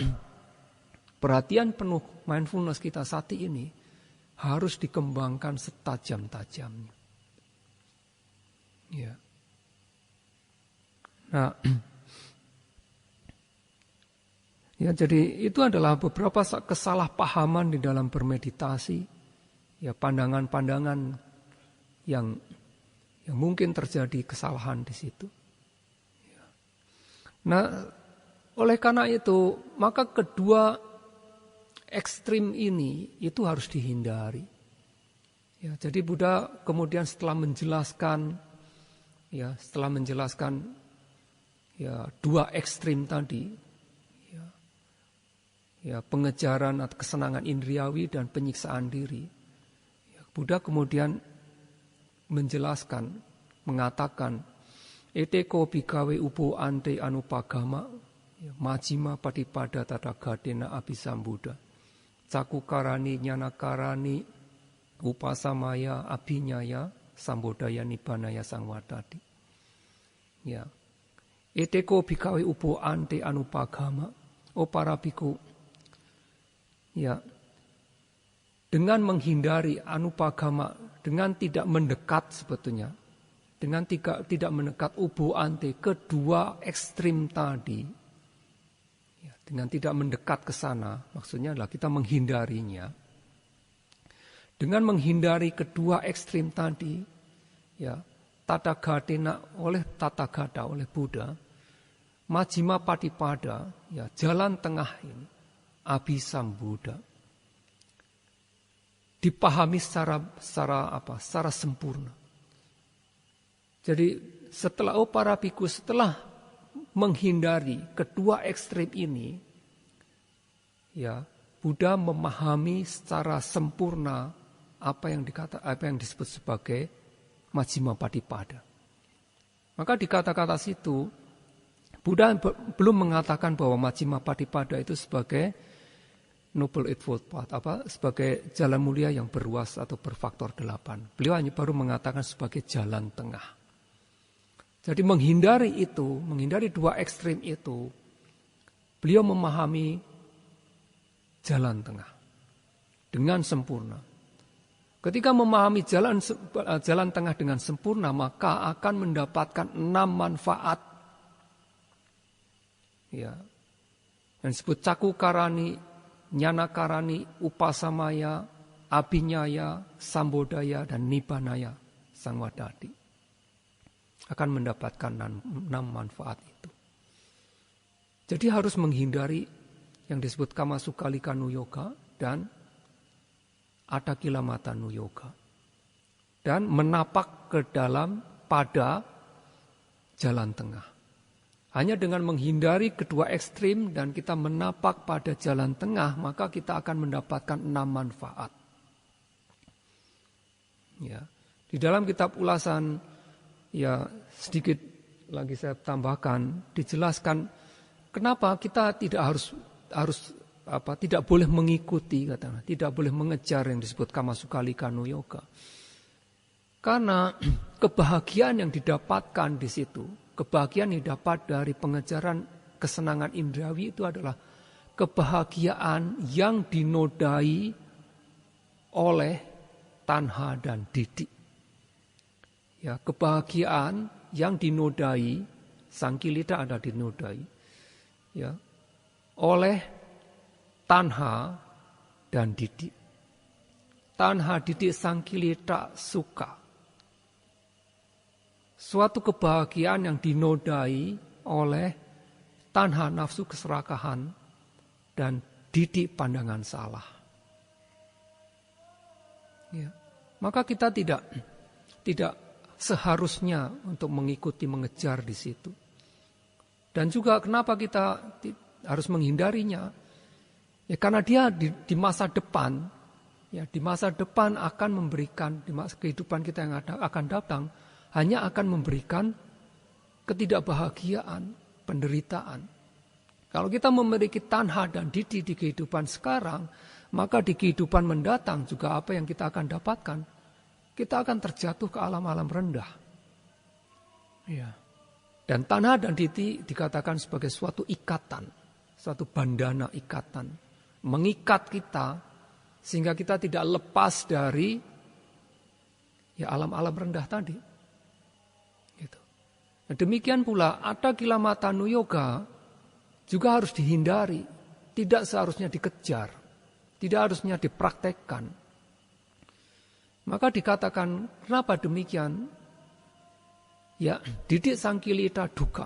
perhatian penuh mindfulness kita saat ini harus dikembangkan setajam-tajamnya. Ya. Nah, ya jadi itu adalah beberapa kesalahpahaman di dalam bermeditasi, ya pandangan-pandangan yang mungkin terjadi kesalahan di situ. Ya. Nah, oleh karena itu, maka kedua ekstrim ini itu harus dihindari. Ya, jadi Buddha kemudian setelah menjelaskan ya dua ekstrim tadi, ya pengejaran atau kesenangan indriawi dan penyiksaan diri. Ya, Buddha kemudian menjelaskan, mengatakan, eteko bikawe upo ante anupagama, majima patipada tadagatena abisambuddha, cakukarani nyanakarani upasamaya abinyaya sambodaya nibbanaya sangwadadi. Ya, eteko bikawe upo ante anupagama, o para biku, ya, dengan menghindari anupagama, dengan tidak mendekat sebetulnya, dengan tidak mendekat ubo ante, kedua ekstrim tadi, ya, dengan tidak mendekat ke sana, maksudnya adalah kita menghindarinya. Dengan menghindari kedua ekstrim tadi, ya, Tathagata oleh Buddha, majjhima patipada, ya, jalan tengah ini, abhisambuddha, dipahami secara sempurna. Jadi setelah para bhikkhu, setelah menghindari kedua ekstrim ini, ya, Buddha memahami secara sempurna apa yang disebut sebagai Majjhima Patipada. Maka di kata-kata situ Buddha belum mengatakan bahwa Majjhima Patipada itu sebagai Noble Eightfold Path, sebagai jalan mulia yang berruas atau berfaktor 8. Beliau hanya baru mengatakan sebagai jalan tengah. Jadi menghindari dua ekstrim itu, beliau memahami jalan tengah dengan sempurna. Ketika memahami jalan tengah dengan sempurna, maka akan mendapatkan 6 manfaat. Ya. Yang disebut Cakukarani, Nyanakarani, Upasamaya, Abhinyaya, Sambodaya, dan Nibbanaya Sangwadadi. Akan mendapatkan 6 manfaat itu. Jadi harus menghindari yang disebut Kamasukalika Nuyoga dan Adakila Mata Nuyoga. Dan menapak ke dalam pada jalan tengah. Hanya dengan menghindari kedua ekstrim dan kita menapak pada jalan tengah, maka kita akan mendapatkan 6 manfaat. Ya. Di dalam kitab ulasan, ya sedikit lagi saya tambahkan, dijelaskan kenapa kita tidak boleh mengikuti, katakanlah, tidak boleh mengejar yang disebut Kamasukalika Nuyoga. Karena kebahagiaan yang didapatkan di situ, kebahagiaan yang didapat dari pengejaran kesenangan indrawi itu adalah kebahagiaan yang dinodai oleh tanha dan didik. Ya, kebahagiaan yang dinodai, sangkilita ada dinodai, ya, oleh tanha dan didik. Tanha, didik, sangkilita, suka. Suatu kebahagiaan yang dinodai oleh tanha, nafsu keserakahan, dan didik, pandangan salah. Ya. Maka kita tidak seharusnya untuk mengikuti, mengejar di situ. Dan juga kenapa kita harus menghindarinya? Ya karena dia di masa depan, ya di masa depan akan memberikan, di masa kehidupan kita yang akan datang, hanya akan memberikan ketidakbahagiaan, penderitaan. Kalau kita memiliki tanha dan didi di kehidupan sekarang, maka di kehidupan mendatang juga apa yang kita akan dapatkan, kita akan terjatuh ke alam-alam rendah. Ya. Dan tanha dan didi dikatakan sebagai suatu ikatan, suatu bandana ikatan, mengikat kita sehingga kita tidak lepas dari ya alam-alam rendah tadi. Gitu. Nah, demikian pula Adakila Mata Nuyoga juga harus dihindari, tidak seharusnya dikejar, tidak harusnya dipraktekkan. Maka dikatakan kenapa demikian? Ya, didik sangkilita duka.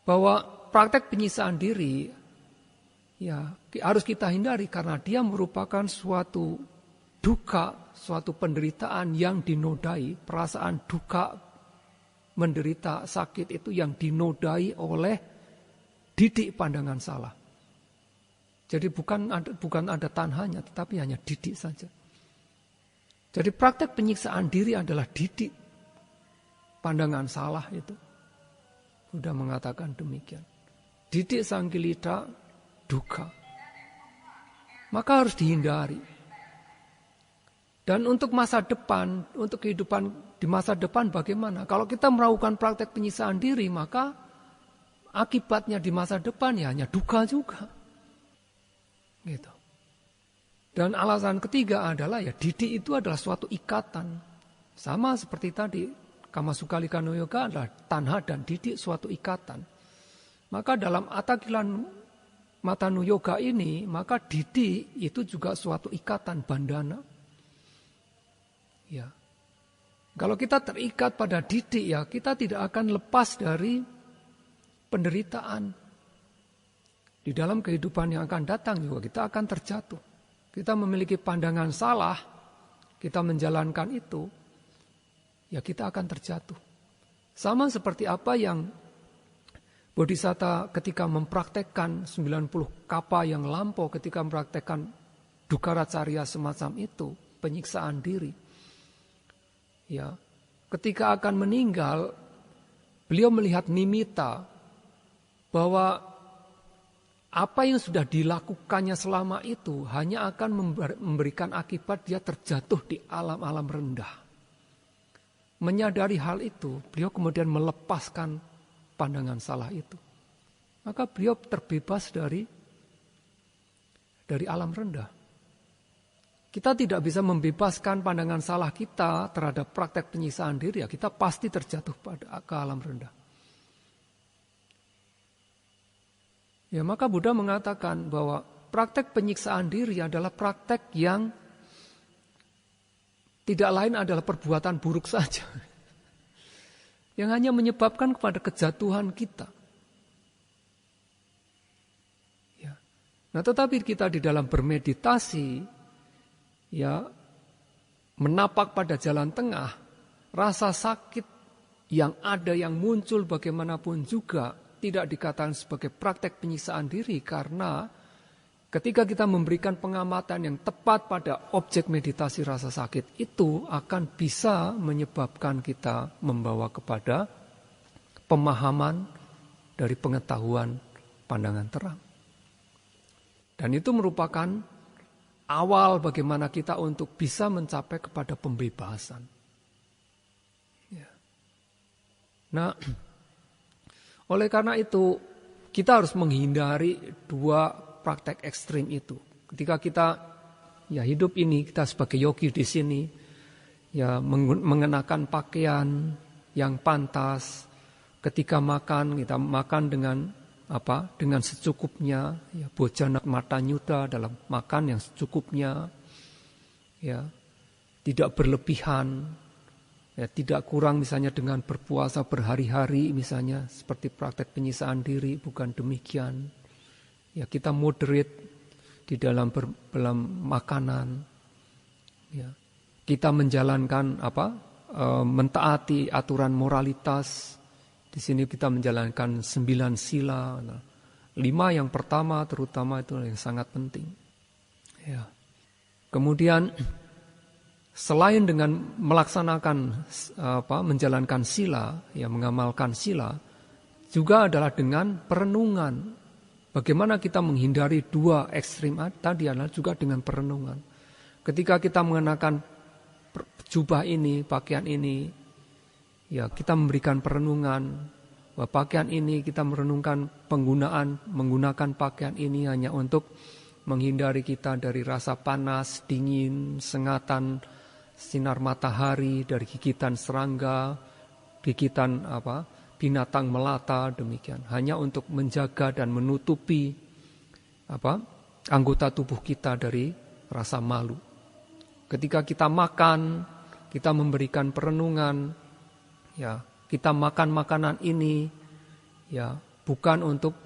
Bahwa praktek penyisaan diri ya harus kita hindari karena dia merupakan suatu duka, suatu penderitaan yang dinodai, perasaan duka, menderita sakit itu yang dinodai oleh didik pandangan salah. Jadi bukan ada tanhanya, tetapi hanya didik saja. Jadi praktek penyiksaan diri adalah didik pandangan salah itu. Sudah mengatakan demikian. Didik sangkilita duka. Maka harus dihindari. Dan untuk masa depan, untuk kehidupan di masa depan bagaimana? Kalau kita melakukan praktek penyiksaan diri, maka akibatnya di masa depan ya hanya duka juga. Gitu. Dan alasan ketiga adalah ya didik itu adalah suatu ikatan. Sama seperti tadi, Kamasukalika Nuyoga adalah tanha dan didik suatu ikatan. Maka dalam Adakila Mata Nuyoga ini, maka didik itu juga suatu ikatan bandana. Ya. Kalau kita terikat pada didik ya kita tidak akan lepas dari penderitaan. Di dalam kehidupan yang akan datang juga kita akan terjatuh. Kita memiliki pandangan salah, kita menjalankan itu, ya kita akan terjatuh. Sama seperti apa yang Bodhisatta ketika mempraktekkan 90 kapa yang lampau, ketika mempraktekkan Dukkaracarya semacam itu, penyiksaan diri. Ya, ketika akan meninggal, beliau melihat nimitta bahwa apa yang sudah dilakukannya selama itu hanya akan memberikan akibat dia terjatuh di alam-alam rendah. Menyadari hal itu, beliau kemudian melepaskan pandangan salah itu. Maka beliau terbebas dari alam rendah. Kita tidak bisa membebaskan pandangan salah kita terhadap praktek penyiksaan diri. Ya, kita pasti terjatuh ke alam rendah. Ya, maka Buddha mengatakan bahwa praktek penyiksaan diri adalah praktek yang tidak lain adalah perbuatan buruk saja. Yang hanya menyebabkan kepada kejatuhan kita. Ya. Nah, tetapi kita di dalam bermeditasi, ya, menapak pada jalan tengah, rasa sakit yang ada yang muncul bagaimanapun juga tidak dikatakan sebagai praktek penyiksaan diri, karena ketika kita memberikan pengamatan yang tepat pada objek meditasi rasa sakit itu akan bisa menyebabkan kita membawa kepada pemahaman dari pengetahuan pandangan terang. Dan itu merupakan awal bagaimana kita untuk bisa mencapai kepada pembebasan. Ya. Nah, oleh karena itu kita harus menghindari dua praktek ekstrim itu. Ketika kita ya hidup ini, kita sebagai yogi di sini ya mengenakan pakaian yang pantas. Ketika makan, kita makan dengan apa? Dengan secukupnya, ya bojana mata nyuta dalam makan yang secukupnya. Ya. Tidak berlebihan. Ya, tidak kurang misalnya dengan berpuasa berhari-hari misalnya seperti praktek penyiksaan diri, bukan demikian. Ya, kita moderate di dalam makanan. Ya. Kita menjalankan mentaati aturan moralitas. Di sini kita menjalankan 9 sila. Nah, 5 yang pertama terutama itu yang sangat penting. Ya. Kemudian selain dengan melaksanakan menjalankan sila, ya mengamalkan sila, juga adalah dengan perenungan. Bagaimana kita menghindari dua ekstrim tadi adalah juga dengan perenungan. Ketika kita mengenakan jubah ini, pakaian ini, ya kita memberikan perenungan bahwa pakaian ini kita merenungkan menggunakan pakaian ini hanya untuk menghindari kita dari rasa panas, dingin, sengatan sinar matahari, dari gigitan serangga, gigitan binatang melata, demikian. Hanya untuk menjaga dan menutupi anggota tubuh kita dari rasa malu. Ketika kita makan, kita memberikan perenungan, ya kita makan makanan ini, ya bukan untuk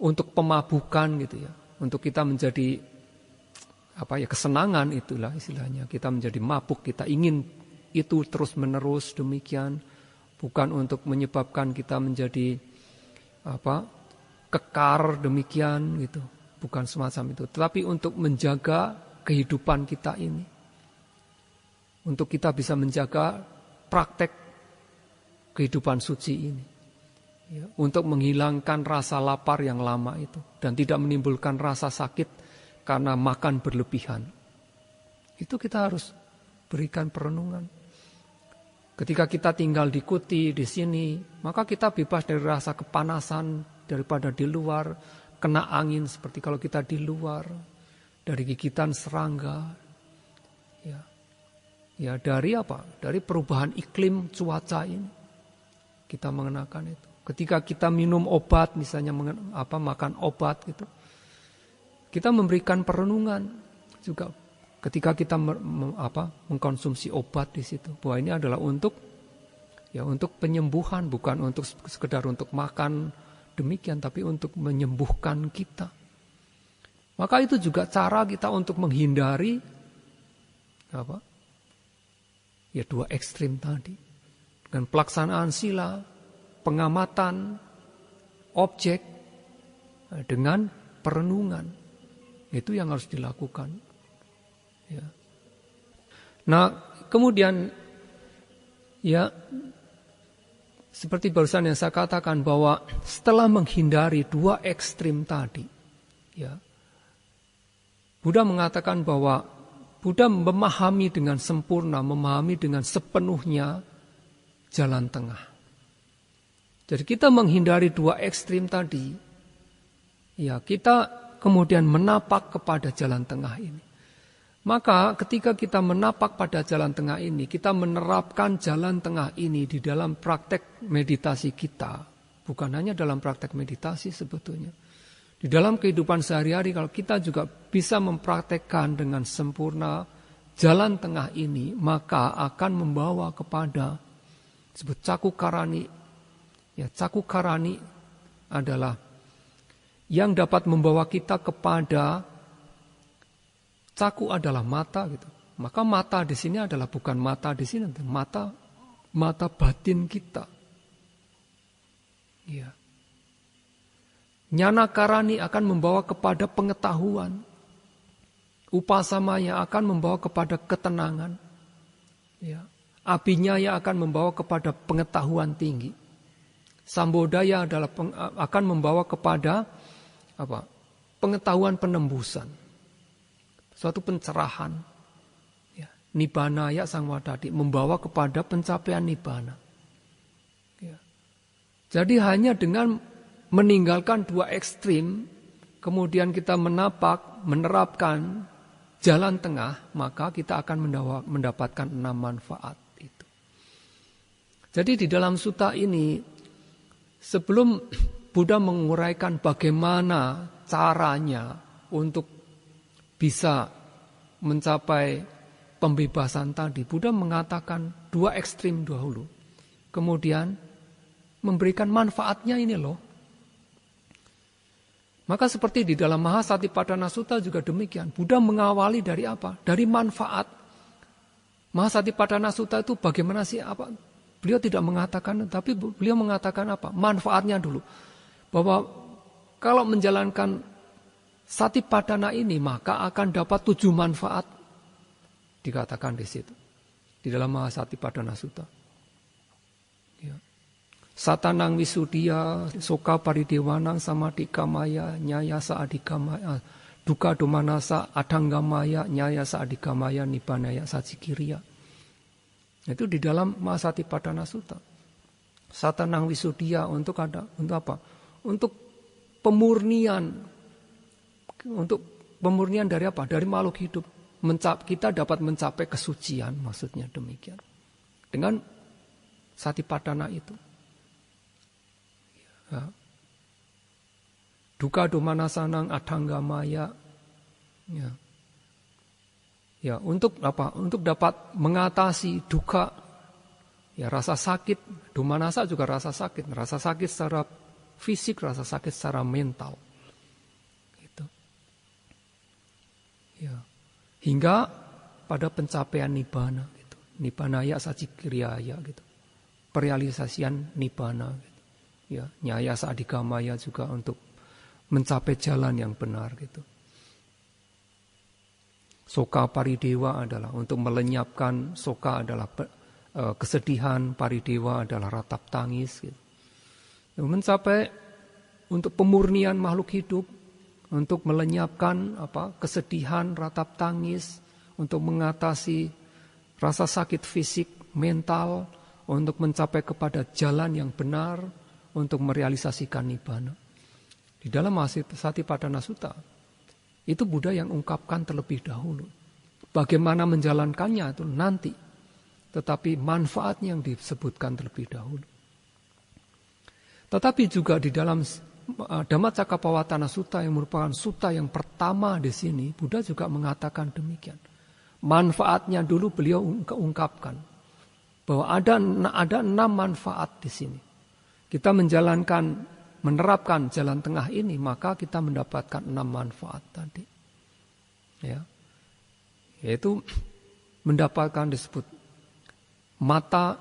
untuk pemabukan gitu ya, untuk kita menjadi kesenangan itulah istilahnya. Kita menjadi mabuk, kita ingin itu terus menerus demikian. Bukan untuk menyebabkan kita menjadi kekar demikian gitu. Bukan semacam itu. Tetapi untuk menjaga kehidupan kita ini. Untuk kita bisa menjaga praktek kehidupan suci ini. Ya, untuk menghilangkan rasa lapar yang lama itu. Dan tidak menimbulkan rasa sakit karena makan berlebihan. Itu kita harus berikan perenungan. Ketika kita tinggal di kuti di sini, maka kita bebas dari rasa kepanasan daripada di luar, kena angin seperti kalau kita di luar, dari gigitan serangga. Ya dari Dari perubahan iklim cuaca ini. Kita mengenakan itu. Ketika kita minum obat, misalnya makan obat gitu. Kita memberikan perenungan juga ketika kita mengkonsumsi obat di situ. Bahwa ini adalah untuk penyembuhan, bukan untuk sekedar untuk makan demikian, tapi untuk menyembuhkan kita. Maka itu juga cara kita untuk menghindari dua ekstrim tadi. dengan pelaksanaan sila, pengamatan objek, dengan perenungan. Itu yang harus dilakukan. Ya. Nah, kemudian ya seperti barusan yang saya katakan bahwa setelah menghindari dua ekstrim tadi, ya, Buddha mengatakan bahwa Buddha memahami dengan sempurna, memahami dengan sepenuhnya jalan tengah. Jadi kita menghindari dua ekstrim tadi, ya kita kemudian menapak kepada jalan tengah ini. Maka ketika kita menapak pada jalan tengah ini, kita menerapkan jalan tengah ini di dalam praktek meditasi kita. Bukan hanya dalam praktek meditasi sebetulnya. Di dalam kehidupan sehari-hari kalau kita juga bisa mempraktekkan dengan sempurna jalan tengah ini, maka akan membawa kepada disebut cakukarani. Ya, cakukarani adalah yang dapat membawa kita kepada caku adalah mata gitu. Maka mata di sini adalah bukan mata di sini, mata batin kita. Ya. Nyana karani akan membawa kepada pengetahuan. Upasamaya akan membawa kepada ketenangan. Ya. Abhinyaya akan membawa kepada pengetahuan tinggi. Sambodaya akan membawa kepada pengetahuan penembusan. Suatu pencerahan. Ya. Nibbanaya sangwadadi membawa kepada pencapaian nibbana. Ya. Jadi hanya dengan meninggalkan dua ekstrim, kemudian kita menerapkan jalan tengah, maka kita akan mendapatkan 6 manfaat itu. Jadi di dalam sutta ini, sebelum Buddha menguraikan bagaimana caranya untuk bisa mencapai pembebasan tadi, Buddha mengatakan dua ekstrim dahulu. Kemudian memberikan manfaatnya ini loh. Maka seperti di dalam Mahasatipattana Sutta juga demikian. Buddha mengawali dari apa? Dari manfaat. Mahasatipattana Sutta itu bagaimana sih apa? Beliau tidak mengatakan, tapi beliau mengatakan apa? Manfaatnya dulu. Bahwa kalau menjalankan Satipatthana ini maka akan dapat 7 manfaat. Dikatakan di situ. Di dalam Mahasatipattana Sutta. Ya. Satanang wisudia, soka paridewanang samadhikamaya, nyayasa adikamaya, duka domanasa adanggamaya, nyayasa adikamaya, nibbanaya sajikiriya. Itu di dalam Mahasatipattana Sutta. Satanang wisudia untuk apa? Untuk pemurnian. Untuk pemurnian dari apa? Dari makhluk hidup. Kita dapat mencapai kesucian, maksudnya demikian. Dengan Satipatthana itu. Ya. Duka domanasanang adanggamaya. Ya. Ya, untuk apa? Untuk dapat mengatasi duka. Ya, rasa sakit, domanasa juga rasa sakit secara fisik, rasa sakit secara mental. Gitu. Ya. Hingga pada pencapaian nibbana gitu. Nibbanaya sajikiriyaya gitu. Perealisasian nibbana gitu. Ya, nyayasa adikamaya juga untuk mencapai jalan yang benar gitu. Soka paridewa adalah untuk melenyapkan, soka adalah kesedihan, paridewa adalah ratap tangis gitu. Mencapai untuk pemurnian makhluk hidup, untuk melenyapkan kesedihan, ratap tangis, untuk mengatasi rasa sakit fisik, mental, untuk mencapai kepada jalan yang benar, untuk merealisasikan nibbana. Di dalam Mahasatipattana Sutta, itu Buddha yang ungkapkan terlebih dahulu. Bagaimana menjalankannya itu nanti. Tetapi manfaatnya yang disebutkan terlebih dahulu. Tetapi juga di dalam Dhammacakkappavattana Sutta yang merupakan sutta yang pertama di sini, Buddha juga mengatakan demikian. Manfaatnya dulu beliau ungkapkan. Bahwa ada 6 manfaat di sini. Kita menerapkan jalan tengah ini, maka kita mendapatkan 6 manfaat tadi. Ya. Yaitu mendapatkan disebut mata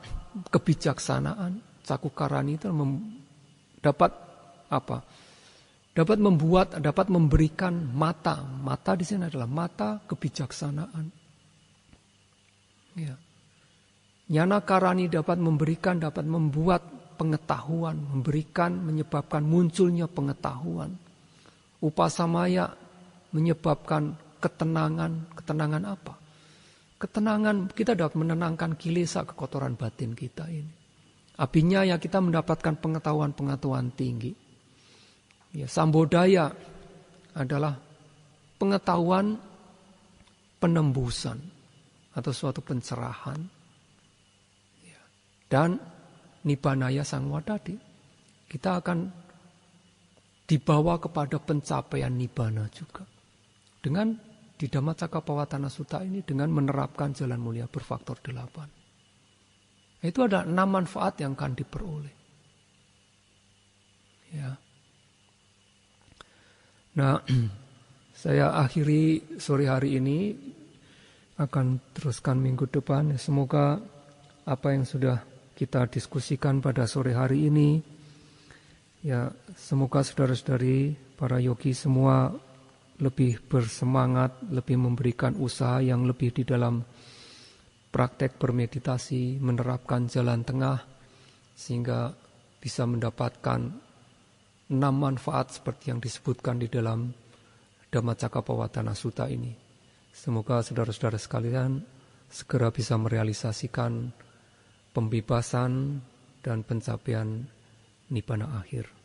kebijaksanaan. Cakukarani itu dapat apa? Dapat membuat, dapat memberikan mata. Mata di sini adalah mata kebijaksanaan. Ya. Nyana karani dapat memberikan, dapat membuat pengetahuan, menyebabkan munculnya pengetahuan. Upasamaya menyebabkan ketenangan. Ketenangan apa? Ketenangan, kita dapat menenangkan kilesa, kekotoran batin kita ini. Apinya ya kita mendapatkan pengetahuan-pengetahuan tinggi. Ya, sambodaya adalah pengetahuan penembusan atau suatu pencerahan. Ya. Dan Nibbanaya Sangwadadi, kita akan dibawa kepada pencapaian Nibbana juga. Dengan di Dhammacakkappavattana Sutta ini dengan menerapkan jalan mulia berfaktor 8. Itu ada 6 manfaat yang akan diperoleh. Ya. Nah, saya akhiri sore hari ini, akan teruskan minggu depan. Semoga apa yang sudah kita diskusikan pada sore hari ini, ya semoga saudara-saudari para yogi semua lebih bersemangat, lebih memberikan usaha yang lebih di dalam praktek bermeditasi, menerapkan jalan tengah, sehingga bisa mendapatkan 6 manfaat seperti yang disebutkan di dalam Dhammacakkappavattana Sutta ini. Semoga saudara-saudara sekalian segera bisa merealisasikan pembebasan dan pencapaian Nibbana akhir.